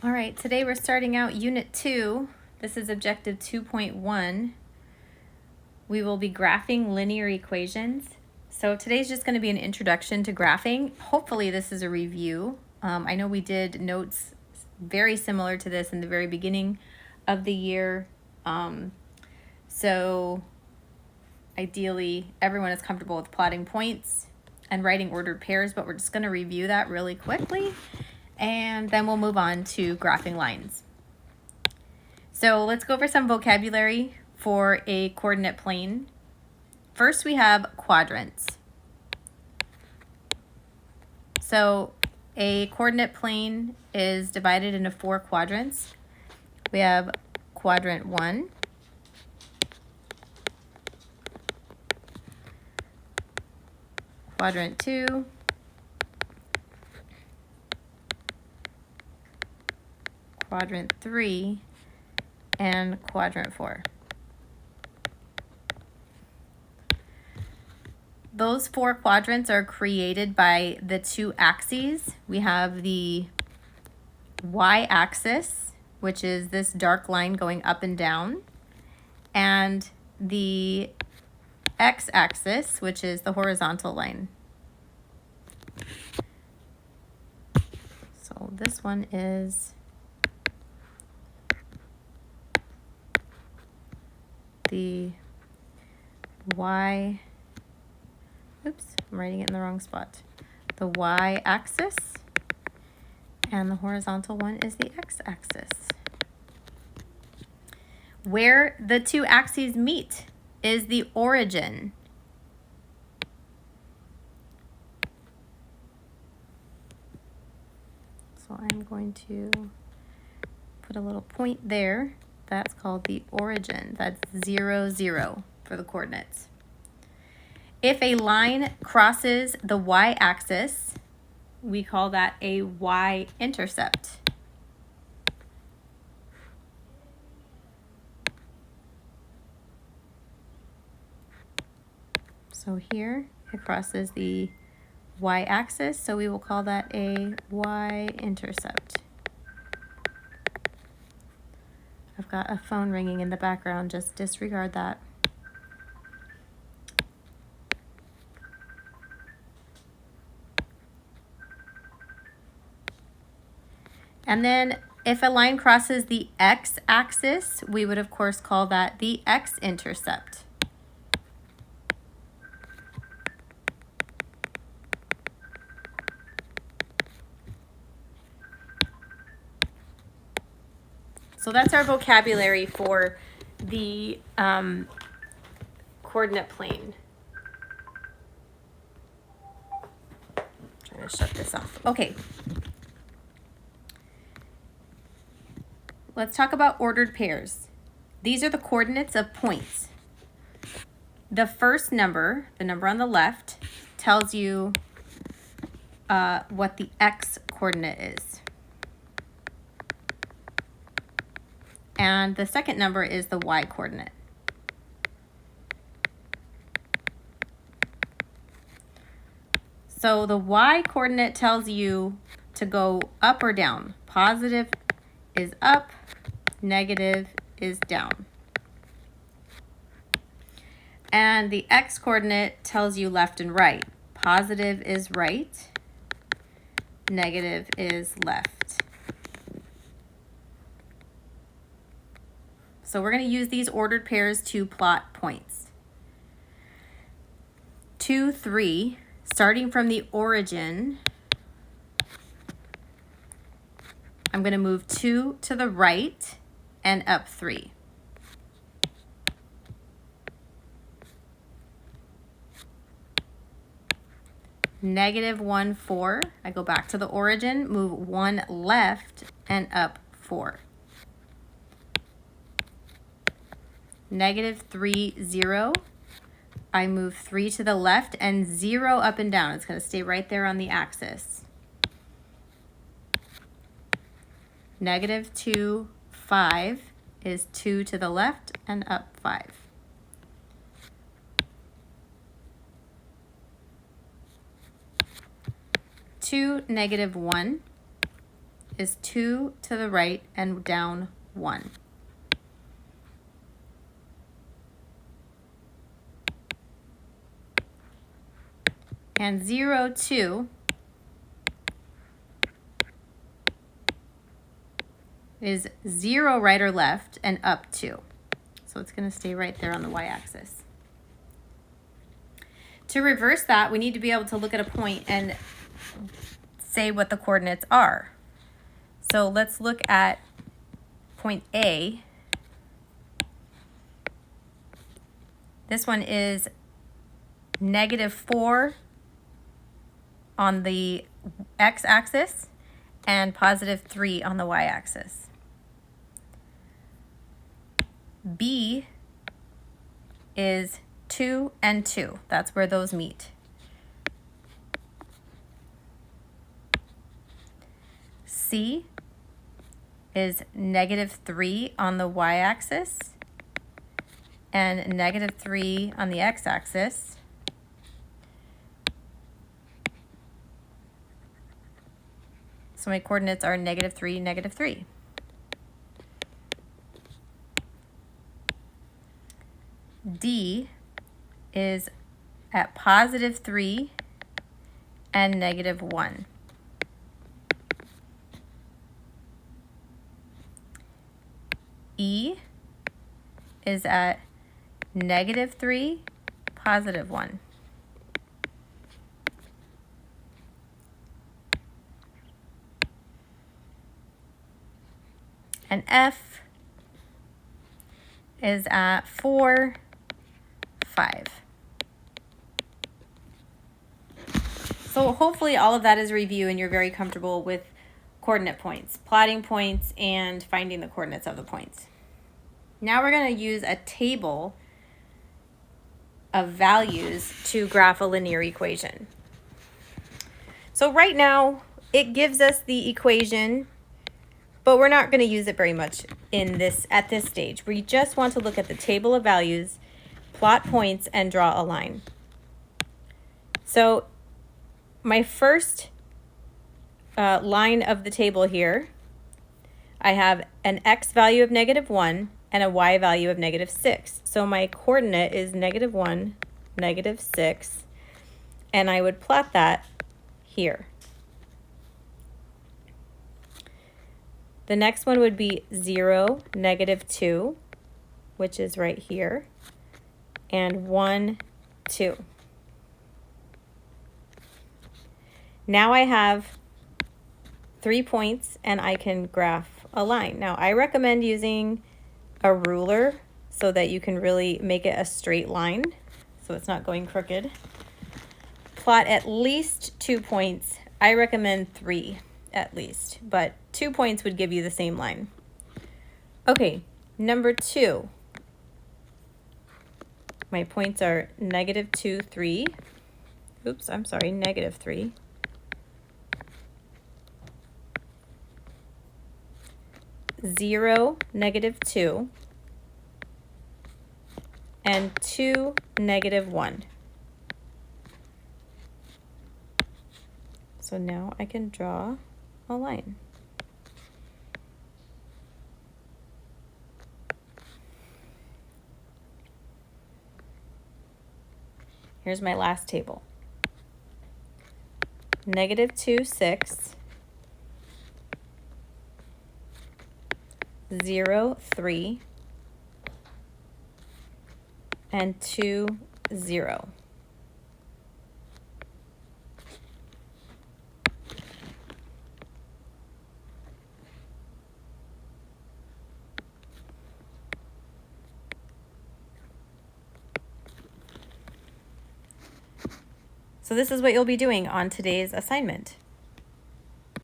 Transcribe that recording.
All right, today we're starting out Unit 2. This is Objective 2.1. We will be graphing linear equations. So today's just going to be an introduction to graphing. Hopefully this is a review. I know we did notes very similar to this in the very beginning of the year. So ideally everyone is comfortable with plotting points and writing ordered pairs, but we're just going to review that really quickly. And then we'll move on to graphing lines. So let's go over some vocabulary for a coordinate plane. First, we have quadrants. So a coordinate plane is divided into 4 quadrants. We have quadrant 1, quadrant 2, quadrant 3, and quadrant 4. Those 4 quadrants are created by the 2 axes. We have the y-axis, which is this dark line going up and down, and the x-axis, which is the horizontal line. So this one is the y, oops, I'm writing it in the wrong spot. The y-axis, and the horizontal one is the x-axis. Where the 2 axes meet is the origin. So I'm going to put a little point there. That's called the origin. That's 0, 0 for the coordinates. If a line crosses the y-axis, we call that a y-intercept. So here it crosses the y-axis, so we will call that a y-intercept. I've got a phone ringing in the background, just disregard that. And then if a line crosses the x-axis, we would of course call that the x-intercept. So that's our vocabulary for the coordinate plane. Trying to shut this off. Okay. Let's talk about ordered pairs. These are the coordinates of points. The first number, the number on the left, tells you what the x coordinate is. And the second number is the y coordinate. So the y coordinate tells you to go up or down. Positive is up, negative is down. And the x coordinate tells you left and right. Positive is right, negative is left. So we're going to use these ordered pairs to plot points. 2, 3, starting from the origin, I'm going to move 2 to the right and up 3. Negative 1, 4, I go back to the origin, move 1 left and up 4. Negative 3, 0, I move 3 to the left and 0 up and down. It's going to stay right there on the axis. Negative 2, 5 is 2 to the left and up 5. 2, negative 1 is 2 to the right and down 1. And 0, 2 is 0 right or left and up 2. So it's going to stay right there on the y-axis. To reverse that, we need to be able to look at a point and say what the coordinates are. So let's look at point A. This one is -4 on the x-axis and +3 on the y-axis. B is 2 and 2. That's where those meet. C is -3 on the y-axis and -3 on the x-axis. So my coordinates are -3, -3. D is at +3 and -1. E is at -3, +1. And F is at 4, 5. So hopefully all of that is a review and you're very comfortable with coordinate points, plotting points, and finding the coordinates of the points. Now we're going to use a table of values to graph a linear equation. So right now it gives us the equation, but we're not going to use it very much at this stage. We just want to look at the table of values, plot points, and draw a line. So my first line of the table here, I have an x value of -1 and a y value of -6. So my coordinate is -1, -6, and I would plot that here. The next one would be 0, -2, which is right here, and 1, 2. Now I have 3 points and I can graph a line. Now I recommend using a ruler so that you can really make it a straight line so it's not going crooked. Plot at least 2 points. I recommend 3 at least, but 2 points would give you the same line. Okay, number 2. My points are -2, 3. Oops, I'm sorry, -3. 0, -2, and 2, -1. So now I can draw a line. Here's my last table. -2, 6. 0, 3, and 2, 0. So this is what you'll be doing on today's assignment.